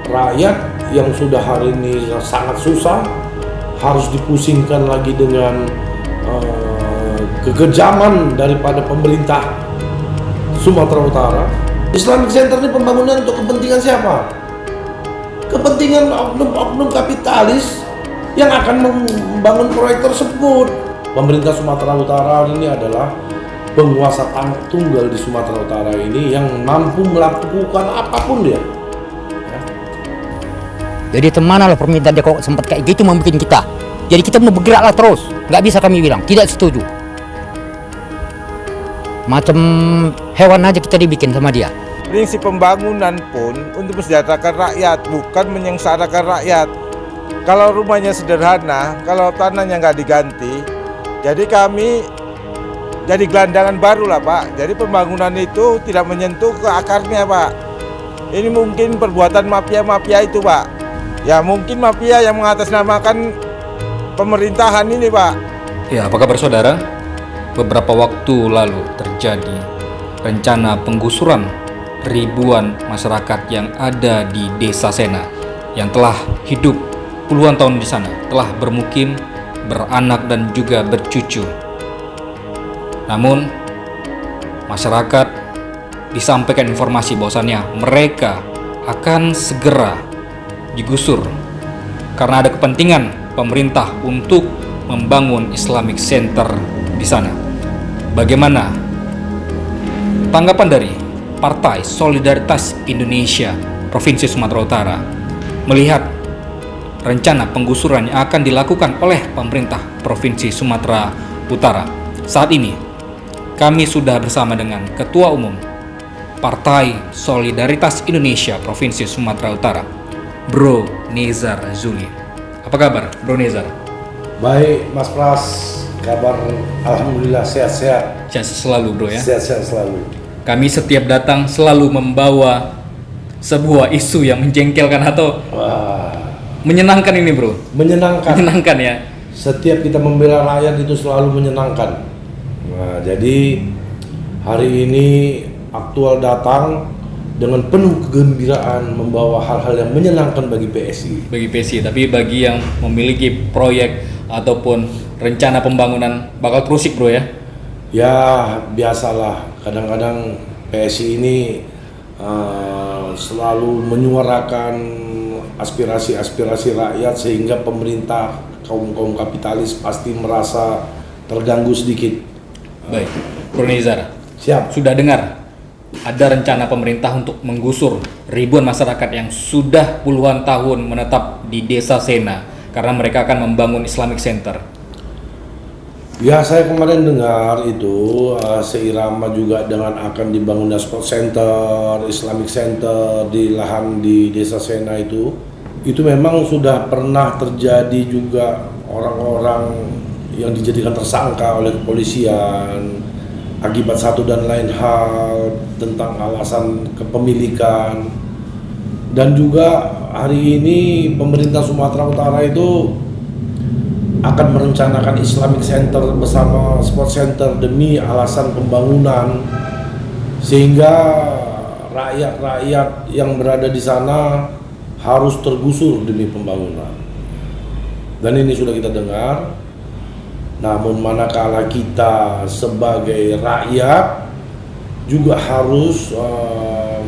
rakyat yang sudah hari ini sangat susah harus dipusingkan lagi dengan kekejaman daripada pemerintah Sumatera Utara. Islamic Center ini pembangunan untuk kepentingan siapa? Kepentingan oknum-oknum kapitalis yang akan membangun proyek tersebut. Pemerintah Sumatera Utara ini adalah penguasa tunggal di Sumatera Utara ini yang mampu melakukan apapun dia. Jadi temana lah permintaan dia kok sempat kayak gitu membuat kita. Jadi kita mau bergeraklah terus. Nggak bisa kami bilang tidak setuju. Macam hewan aja kita dibikin sama dia. Prinsip pembangunan pun untuk mensejahterakan rakyat, bukan menyengsarakan rakyat. Kalau rumahnya sederhana, kalau tanahnya nggak diganti, jadi kami jadi gelandangan baru lah Pak. Jadi pembangunan itu tidak menyentuh ke akarnya Pak. Ini mungkin perbuatan mafia-mafia itu Pak. Ya mungkin mafia yang mengatasnamakan pemerintahan ini Pak. Ya, apa kabar saudara? Beberapa waktu lalu terjadi rencana penggusuran ribuan masyarakat yang ada di Desa Sena yang telah hidup puluhan tahun di sana, telah bermukim, beranak dan juga bercucu. Namun masyarakat disampaikan informasi bahwasannya mereka akan segera digusur karena ada kepentingan pemerintah untuk membangun Islamic Center di sana. Bagaimana tanggapan dari Partai Solidaritas Indonesia Provinsi Sumatera Utara melihat rencana penggusuran yang akan dilakukan oleh pemerintah Provinsi Sumatera Utara? Saat ini kami sudah bersama dengan Ketua Umum Partai Solidaritas Indonesia Provinsi Sumatera Utara, Bro Nezar Zuli. Apa kabar Bro Nezar? Baik Mas Pras, kabar alhamdulillah sehat-sehat. Sehat selalu Bro ya. Sehat-sehat selalu. Kami setiap datang selalu membawa sebuah isu yang menjengkelkan atau menyenangkan ini Bro. Menyenangkan ya. Setiap kita membela rakyat itu selalu menyenangkan. Nah, jadi hari ini aktual datang dengan penuh kegembiraan membawa hal-hal yang menyenangkan bagi PSI. Bagi PSI, tapi bagi yang memiliki proyek ataupun rencana pembangunan bakal terusik Bro ya. Ya biasalah, kadang-kadang PSI ini selalu menyuarakan aspirasi-aspirasi rakyat sehingga pemerintah, kaum kapitalis pasti merasa terganggu sedikit. Baik, Bro Nezar, siap. Sudah dengar ada rencana pemerintah untuk menggusur ribuan masyarakat yang sudah puluhan tahun menetap di Desa Sena karena mereka akan membangun Islamic Center. Ya, saya kemarin dengar itu seirama juga dengan akan dibangunnya sport center, Islamic Center di lahan di Desa Sena itu memang sudah pernah terjadi juga orang-orang yang dijadikan tersangka oleh kepolisian akibat satu dan lain hal tentang alasan kepemilikan. Dan juga hari ini pemerintah Sumatera Utara itu akan merencanakan Islamic Center bersama Sport Center demi alasan pembangunan, sehingga rakyat-rakyat yang berada di sana harus tergusur demi pembangunan. Dan ini sudah kita dengar. Namun manakala kita sebagai rakyat juga harus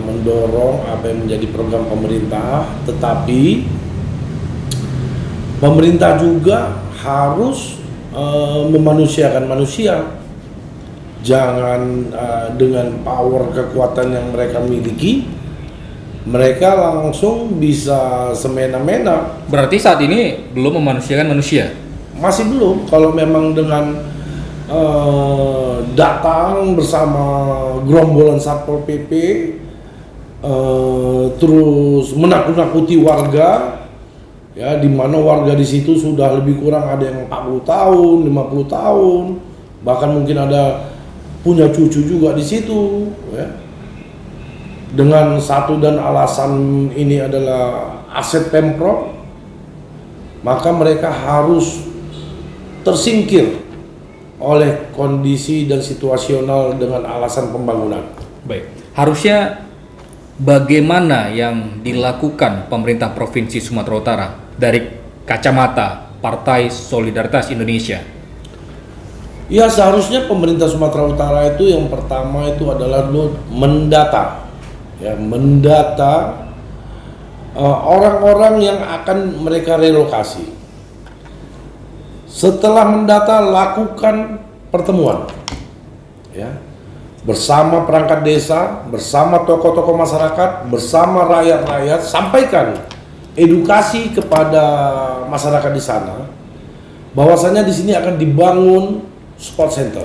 mendorong apa yang menjadi program pemerintah, tetapi pemerintah juga harus memanusiakan manusia. Jangan dengan power kekuatan yang mereka miliki, mereka langsung bisa semena-mena. Berarti saat ini belum memanusiakan manusia? Masih belum. Kalau memang dengan datang bersama gerombolan Satpol PP, terus menakut-nakuti warga, ya, di mana warga di situ sudah lebih kurang ada yang 40 tahun, 50 tahun, bahkan mungkin ada punya cucu juga di situ, ya. Dengan satu dan alasan ini adalah aset Pemprov, maka mereka harus tersingkir oleh kondisi dan situasional dengan alasan pembangunan. Baik, harusnya bagaimana yang dilakukan pemerintah Provinsi Sumatera Utara dari kacamata Partai Solidaritas Indonesia? Ya, seharusnya pemerintah Sumatera Utara itu yang pertama itu adalah mendata, ya, mendata orang-orang yang akan mereka relokasi. Setelah mendata, lakukan pertemuan, ya, bersama perangkat desa, bersama tokoh-tokoh masyarakat, bersama rakyat-rakyat, sampaikan edukasi kepada masyarakat di sana, bahwasanya di sini akan dibangun sport center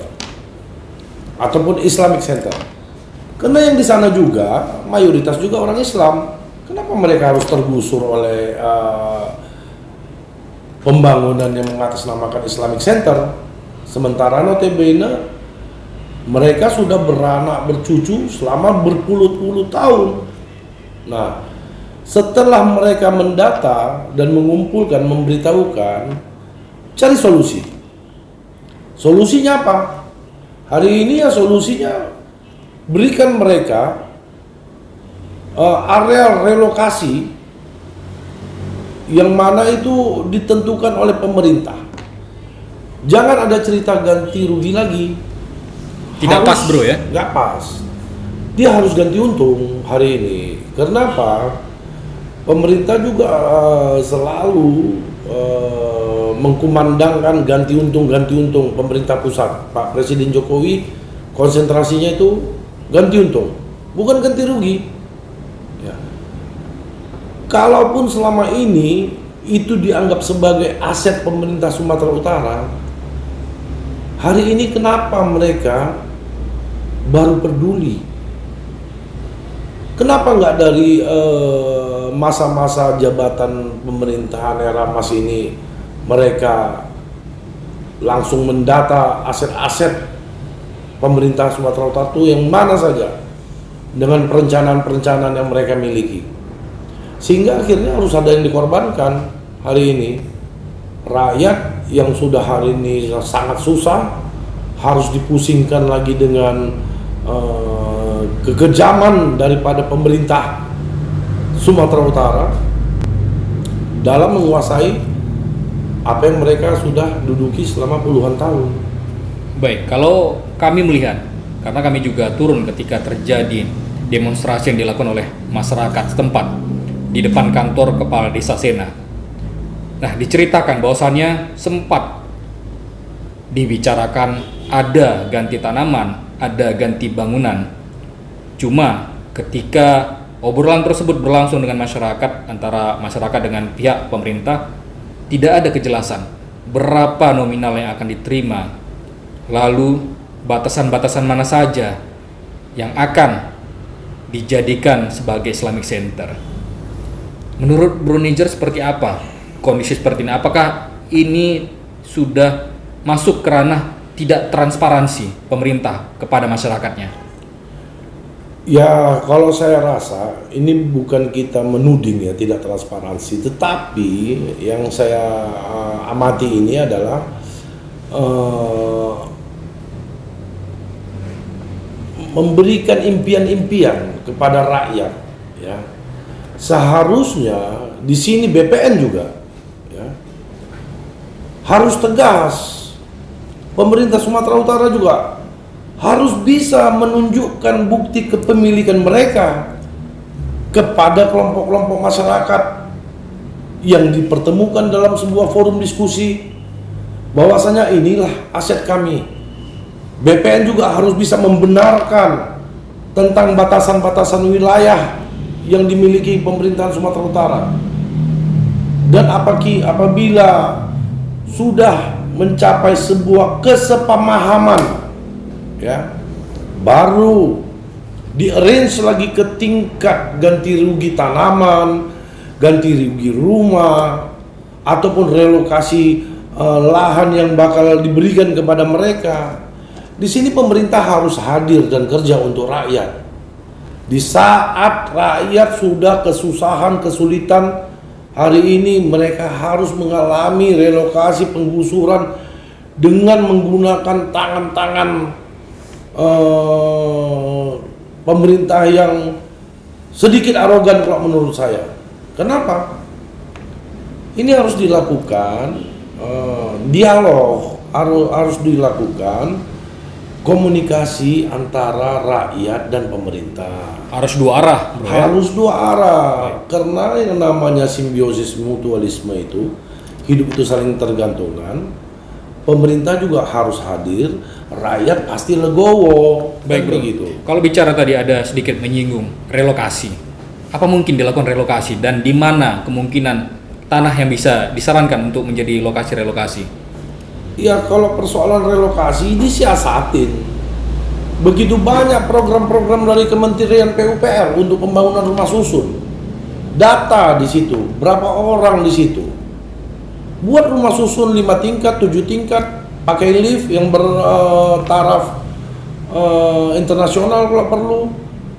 ataupun Islamic center. Karena yang di sana juga mayoritas juga orang Islam. Kenapa mereka harus tergusur oleh pembangunan yang mengatasnamakan Islamic center? Sementara notabene mereka sudah beranak bercucu selama berpuluh-puluh tahun. Nah, setelah mereka mendata dan mengumpulkan, memberitahukan, cari solusi. Solusinya apa? Hari ini ya solusinya berikan mereka area relokasi yang mana itu ditentukan oleh pemerintah. Jangan ada cerita ganti rugi lagi. Tidak pas bro ya? Nggak pas. Dia harus ganti untung hari ini. Kenapa? Pemerintah juga selalu mengkumandangkan ganti untung pemerintah pusat. Pak Presiden Jokowi konsentrasinya itu ganti untung, bukan ganti rugi. Ya. Kalaupun selama ini itu dianggap sebagai aset pemerintah Sumatera Utara, hari ini kenapa mereka baru peduli? Kenapa nggak dari masa-masa jabatan pemerintahan era Mas ini mereka langsung mendata aset-aset pemerintah Sumatera Utara itu yang mana saja dengan perencanaan-perencanaan yang mereka miliki, sehingga akhirnya harus ada yang dikorbankan hari ini. Rakyat yang sudah hari ini sangat susah harus dipusingkan lagi dengan kekejaman daripada pemerintah Sumatera Utara dalam menguasai apa yang mereka sudah duduki selama puluhan tahun. Baik, kalau kami melihat, karena kami juga turun ketika terjadi demonstrasi yang dilakukan oleh masyarakat setempat di depan kantor Kepala Desa Sena. Nah, diceritakan bahwasannya sempat dibicarakan ada ganti tanaman, ada ganti bangunan. Cuma ketika obrolan tersebut berlangsung dengan masyarakat, antara masyarakat dengan pihak pemerintah, tidak ada kejelasan berapa nominal yang akan diterima, lalu batasan-batasan mana saja yang akan dijadikan sebagai Islamic Center. Menurut Bro Niger seperti apa kondisi seperti ini? Apakah ini sudah masuk ke ranah tidak transparansi pemerintah kepada masyarakatnya? Ya, kalau saya rasa ini bukan kita menuding ya tidak transparansi, tetapi yang saya amati ini adalah memberikan impian-impian kepada rakyat. Ya, seharusnya di sini BPN juga ya, harus tegas. Pemerintah Sumatera Utara juga harus bisa menunjukkan bukti kepemilikan mereka kepada kelompok-kelompok masyarakat yang dipertemukan dalam sebuah forum diskusi, bahwasanya inilah aset kami. BPN juga harus bisa membenarkan tentang batasan-batasan wilayah yang dimiliki pemerintahan Sumatera Utara. Dan apabila sudah mencapai sebuah kesepamahaman, ya, baru di-arrange lagi ke tingkat ganti rugi tanaman, ganti rugi rumah, ataupun relokasi lahan yang bakal diberikan kepada mereka. Di sini pemerintah harus hadir dan kerja untuk rakyat. Di saat rakyat sudah kesusahan, kesulitan, hari ini mereka harus mengalami relokasi, penggusuran dengan menggunakan tangan-tangan pemerintah yang sedikit arogan kalau menurut saya. Kenapa? Ini harus dilakukan dialog, harus dilakukan komunikasi antara rakyat dan pemerintah. Harus dua arah, bro, ya? Harus dua arah. Karena yang namanya simbiosis mutualisme itu, hidup itu saling tergantungan. Pemerintah juga harus hadir, rakyat pasti legowo. Baik, bro. Begitu. Kalau bicara tadi ada sedikit menyinggung relokasi. Apa mungkin dilakukan relokasi dan di mana kemungkinan tanah yang bisa disarankan untuk menjadi lokasi relokasi? Ya kalau persoalan relokasi disiasatin. Begitu banyak program-program dari Kementerian PUPR untuk pembangunan rumah susun. Data di situ, berapa orang di situ. Buat rumah susun 5 tingkat, 7 tingkat, pakai lift yang bertaraf internasional kalau perlu.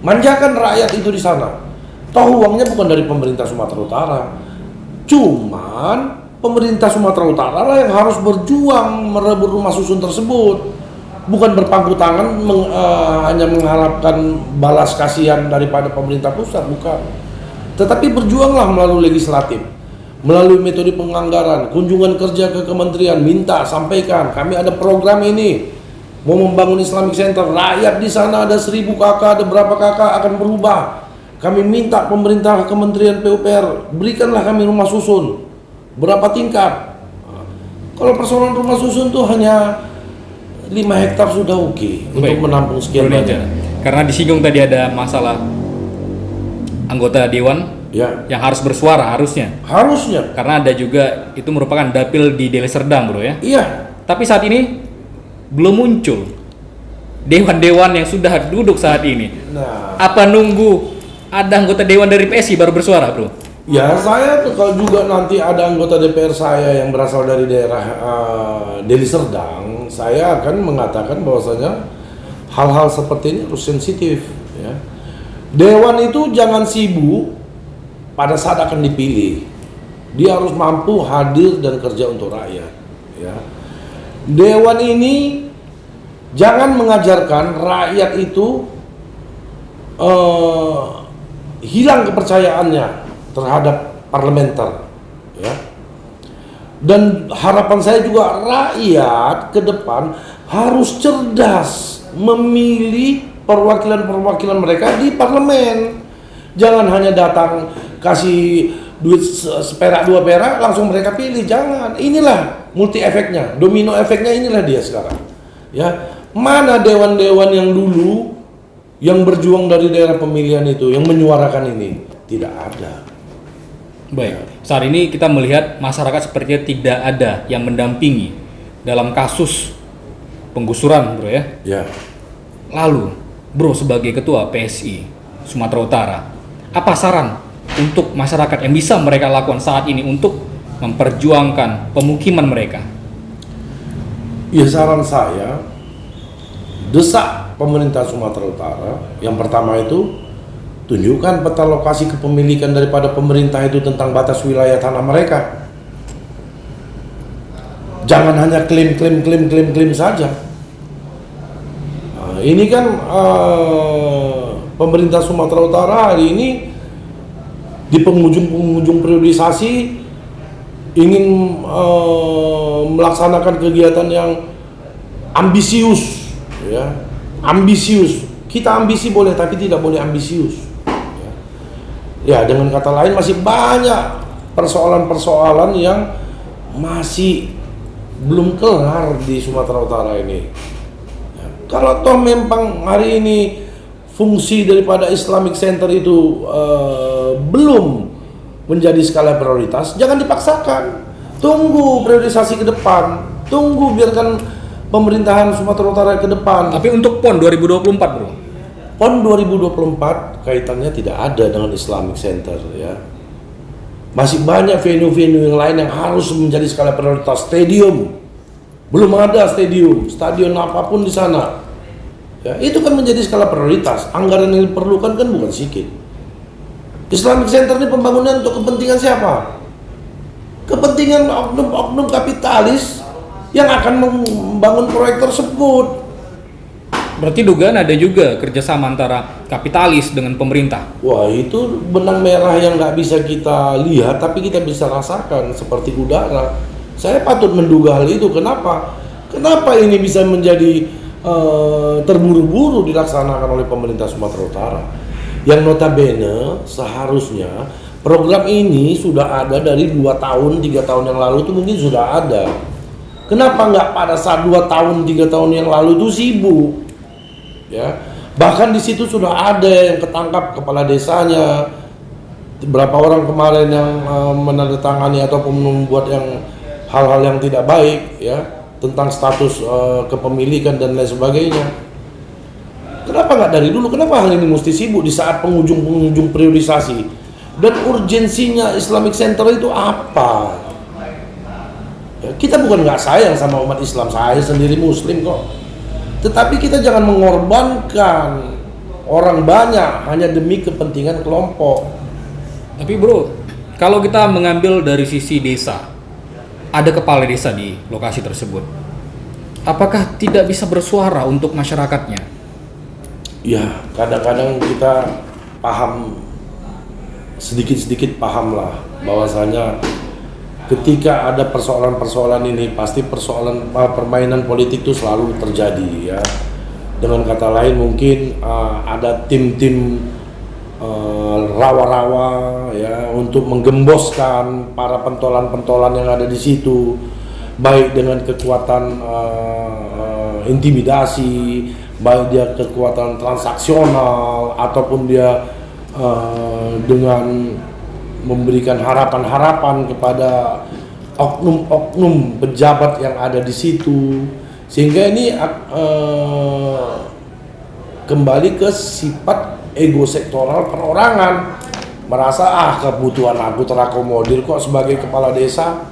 Manjakan rakyat itu di sana. Toh uangnya bukan dari pemerintah Sumatera Utara. Cuman pemerintah Sumatera Utara lah yang harus berjuang merebut rumah susun tersebut. Bukan berpangku tangan hanya mengharapkan balas kasihan daripada pemerintah pusat, bukan. Tetapi berjuanglah melalui legislatif, melalui metode penganggaran, kunjungan kerja ke kementerian, minta, sampaikan, kami ada program ini, mau membangun Islamic Center, rakyat di sana ada 1000 kakak, ada berapa kakak akan berubah. Kami minta pemerintah Kementerian PUPR, berikanlah kami rumah susun. Berapa tingkat? Kalau persoalan rumah susun tuh hanya 5 hektar sudah oke untuk menampung sekian banyak. Karena disinggung tadi ada masalah anggota dewan Ya, yang harus bersuara harusnya. harusnya. Karena ada juga itu merupakan dapil di Deli Serdang, bro, ya. Iya. Tapi saat ini belum muncul dewan-dewan yang sudah duduk saat ini. Nah, Apa nunggu ada anggota dewan dari PSI baru bersuara, bro? ya saya tuh kalau juga nanti ada anggota DPR saya yang berasal dari daerah Deli Serdang, saya akan mengatakan bahwasanya hal-hal seperti ini harus sensitif. Ya. Dewan itu jangan sibuk pada saat akan dipilih. Dia harus mampu hadir dan kerja untuk rakyat. Ya. Dewan ini jangan mengajarkan rakyat itu hilang kepercayaannya terhadap parlementer, ya. Dan harapan saya juga rakyat ke depan harus cerdas memilih perwakilan-perwakilan mereka di parlemen. Jangan hanya datang kasih duit seperak 2 perak langsung mereka pilih, jangan. Inilah multi efeknya, domino efeknya, inilah dia sekarang. Ya, mana dewan-dewan yang dulu yang berjuang dari daerah pemilihan itu, yang menyuarakan ini? Tidak ada. Baik, saat ini kita melihat masyarakat sepertinya tidak ada yang mendampingi dalam kasus penggusuran, bro, ya. Ya. Lalu, bro, sebagai ketua PSI Sumatera Utara, apa saran untuk masyarakat yang bisa mereka lakukan saat ini untuk memperjuangkan pemukiman mereka? Ya, saran saya, desak pemerintah Sumatera Utara. Yang pertama itu, tunjukkan peta lokasi kepemilikan daripada pemerintah itu tentang batas wilayah tanah mereka. Jangan hanya klaim saja. Nah, ini kan pemerintah Sumatera Utara hari ini di penghujung periodisasi ingin melaksanakan kegiatan yang ambisius, ya. Ambisius. Kita ambisi boleh, tapi tidak boleh ambisius. Ya, dengan kata lain masih banyak persoalan-persoalan yang masih belum kelar di Sumatera Utara ini. Ya, kalau toh memang hari ini fungsi daripada Islamic Center itu belum menjadi skala prioritas, jangan dipaksakan. Tunggu priorisasi ke depan. Tunggu biarkan pemerintahan Sumatera Utara ke depan. Tapi untuk PON 2024, bro? PON 2024 kaitannya tidak ada dengan Islamic Center, ya. Masih banyak venue-venue yang lain yang harus menjadi skala prioritas. Stadium belum ada, stadion apapun di sana. Ya, itu kan menjadi skala prioritas. Anggaran yang diperlukan kan bukan sedikit. Islamic Center ini pembangunan untuk kepentingan siapa? Kepentingan oknum-oknum kapitalis yang akan membangun proyek tersebut. Berarti dugaan ada juga kerjasama antara kapitalis dengan pemerintah. Wah, itu benang merah yang nggak bisa kita lihat, tapi kita bisa rasakan seperti udara. Saya patut menduga hal itu. Kenapa? Kenapa ini bisa menjadi terburu-buru dilaksanakan oleh pemerintah Sumatera Utara? Yang notabene seharusnya program ini sudah ada dari 2 tahun, 3 tahun yang lalu itu mungkin sudah ada. Kenapa nggak pada saat 2 tahun, 3 tahun yang lalu itu sibuk? Ya, bahkan di situ sudah ada yang ketangkap kepala desanya, berapa orang kemarin yang menandatangani ataupun membuat yang hal-hal yang tidak baik ya tentang status kepemilikan dan lain sebagainya. Kenapa nggak dari dulu? Kenapa hal ini mesti sibuk di saat penghujung priorisasi? Dan urgensinya Islamic Center itu apa? Ya, kita bukan nggak sayang sama umat Islam, saya sendiri Muslim kok. Tetapi kita jangan mengorbankan orang banyak hanya demi kepentingan kelompok. Tapi bro, kalau kita mengambil dari sisi desa, ada kepala desa di lokasi tersebut. Apakah tidak bisa bersuara untuk masyarakatnya? Ya, kadang-kadang kita paham, sedikit-sedikit paham lah bahwasanya ketika ada persoalan-persoalan ini pasti permainan politik itu selalu terjadi ya. Dengan kata lain mungkin ada tim-tim rawa-rawa ya untuk menggemboskan para pentolan-pentolan yang ada di situ, baik dengan kekuatan intimidasi, baik dia kekuatan transaksional ataupun dia dengan memberikan harapan-harapan kepada oknum-oknum pejabat yang ada di situ, sehingga ini kembali ke sifat ego sektoral perorangan, merasa kebutuhan aku terakomodir kok sebagai kepala desa,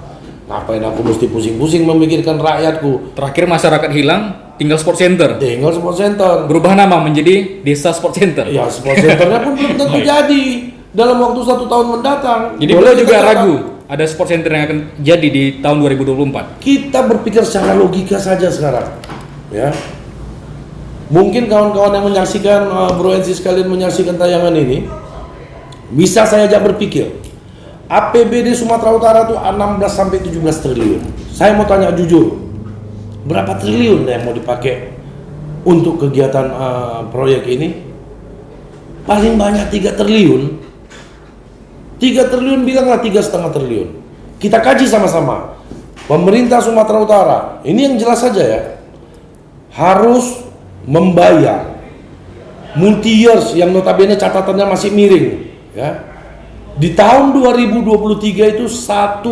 ngapain aku mesti pusing-pusing memikirkan rakyatku. Terakhir masyarakat hilang, tinggal sport center. Tinggal sport center. Berubah nama menjadi desa sport center. Ya, sport centernya pun belum tentu jadi dalam waktu 1 tahun mendatang. Jadi Boleh beliau juga kita ragu ada sport center yang akan jadi di tahun 2024. Kita berpikir secara logika saja sekarang, ya. Mungkin kawan-kawan yang menyaksikan, Bro NC sekalian menyaksikan tayangan ini, bisa saya ajak berpikir, APBD Sumatera Utara itu 16 sampai 17 triliun. Saya mau tanya jujur, berapa triliun yang mau dipakai untuk kegiatan proyek ini? Paling banyak 3 triliun. 3 triliun bilanglah 3,5 triliun. Kita kaji sama-sama. Pemerintah Sumatera Utara, ini yang jelas saja ya, harus membayar multi years yang notabene catatannya masih miring ya. Di tahun 2023 itu 1,5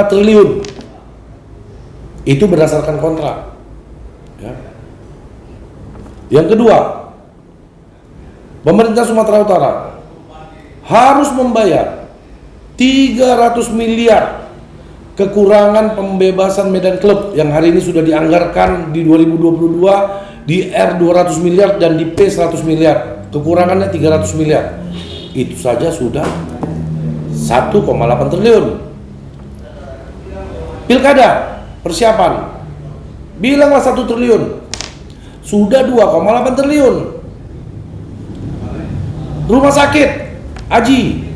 triliun. Itu berdasarkan kontrak ya. Yang kedua, pemerintah Sumatera Utara harus membayar 300 miliar kekurangan pembebasan medan klub yang hari ini sudah dianggarkan di 2022 di R 200 miliar dan di P 100 miliar, kekurangannya 300 miliar. Itu saja sudah 1,8 triliun. Pilkada persiapan bilanglah 1 triliun, sudah 2,8 triliun. Rumah sakit Aji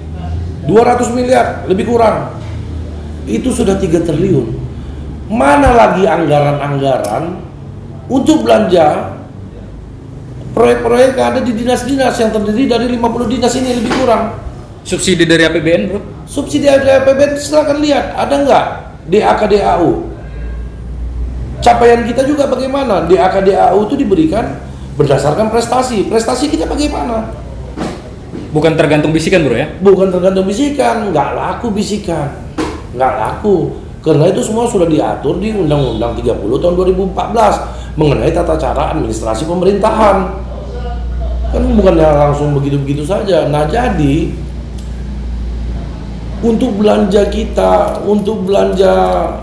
200 miliar lebih kurang, itu sudah 3 triliun. Mana lagi anggaran-anggaran untuk belanja proyek-proyek yang ada di dinas-dinas yang terdiri dari 50 dinas ini lebih kurang. Subsidi dari APBN bro? Subsidi dari APBN silakan lihat, ada nggak DAK DAU? Capaian kita juga bagaimana? DAK DAU itu diberikan berdasarkan prestasi. Prestasi kita bagaimana? Bukan tergantung bisikan bro ya? Bukan tergantung bisikan, nggak laku bisikan, nggak laku. Karena itu semua sudah diatur di Undang-Undang 30 tahun 2014 mengenai tata cara administrasi pemerintahan. Kan bukannya langsung begitu-begitu saja. Nah jadi untuk belanja kita, untuk belanja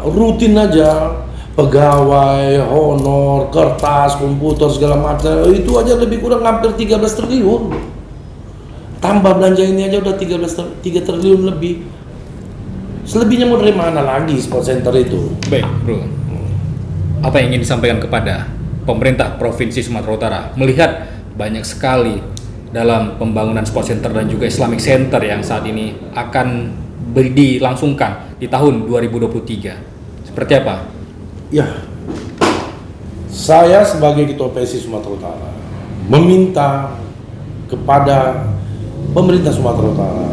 rutin aja, pegawai, honor, kertas, komputer segala macam, itu aja lebih kurang hampir 13 triliun. Tambah belanja ini aja udah 3 triliun lebih. Selebihnya mau dari mana lagi sport center itu? Baik bro, apa yang ingin disampaikan kepada pemerintah Provinsi Sumatera Utara melihat banyak sekali dalam pembangunan sport center dan juga Islamic Center yang saat ini akan dilangsungkan di tahun 2023. Seperti apa? Ya, saya sebagai Ketua PSSI Sumatera Utara meminta kepada pemerintah Sumatera Utara,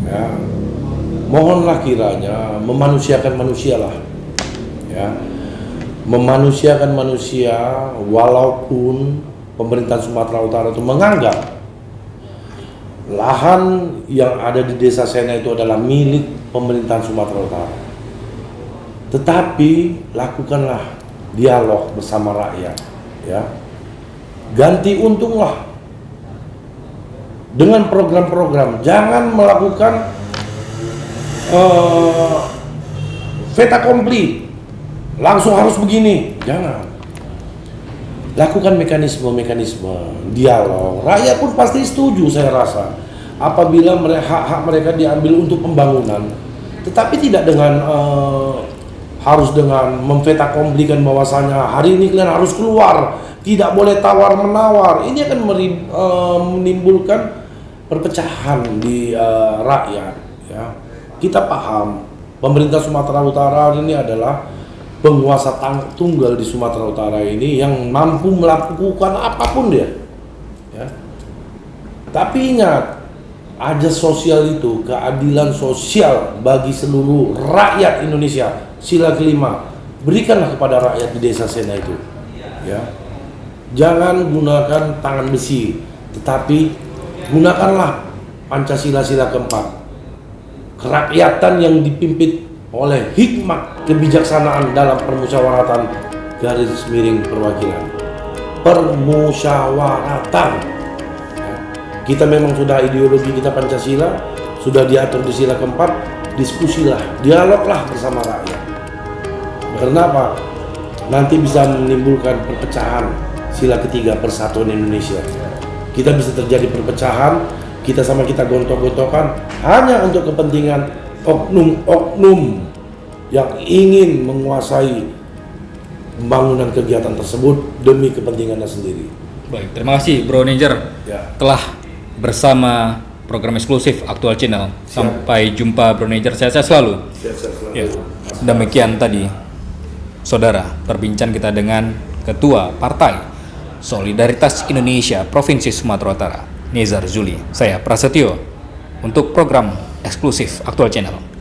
ya, mohonlah kiranya memanusiakan manusia lah, ya, memanusiakan manusia, walaupun pemerintah Sumatera Utara itu menganggap lahan yang ada di Desa Sena itu adalah milik pemerintahan Sumatera Utara. Tetapi lakukanlah dialog bersama rakyat, ya. Ganti untunglah dengan program-program. Jangan melakukan fait accompli, langsung harus begini. Jangan. Lakukan mekanisme dialog. Rakyat pun pasti setuju, saya rasa, apabila hak-hak mereka diambil untuk pembangunan. Tetapi tidak dengan harus dengan memfait accompli-kan bahwasanya hari ini kalian harus keluar, tidak boleh tawar-menawar. Ini akan menimbulkan perpecahan di rakyat, ya. Kita paham pemerintah Sumatera Utara ini adalah penguasa tunggal di Sumatera Utara ini yang mampu melakukan apapun dia, ya. Tapi ingat, ajas sosial itu keadilan sosial bagi seluruh rakyat Indonesia. Sila kelima, berikanlah kepada rakyat di Desa Sena itu, ya. Jangan gunakan tangan besi, tetapi gunakanlah Pancasila sila keempat, kerakyatan yang dipimpin oleh hikmat kebijaksanaan dalam permusyawaratan garis miring perwakilan. Permusyawaratan, ya. Kita memang sudah ideologi kita Pancasila, sudah diatur di sila keempat. Diskusilah, dialoglah bersama rakyat. Karena apa? Nanti bisa menimbulkan perpecahan sila ketiga persatuan Indonesia. Kita bisa terjadi perpecahan, kita gontok-gontokan hanya untuk kepentingan oknum-oknum yang ingin menguasai pembangunan kegiatan tersebut demi kepentingannya sendiri. Baik, terima kasih Bro Nanger, Ya. telah bersama program eksklusif Aktual Channel. Sampai jumpa Bro Nanger, sehat-sehat selalu. Ya. Demikian tadi, saudara, perbincangan kita dengan Ketua Partai Solidaritas Indonesia Provinsi Sumatera Utara, Nezar Zuli. Saya Prasetyo untuk program eksklusif Aktual Channel.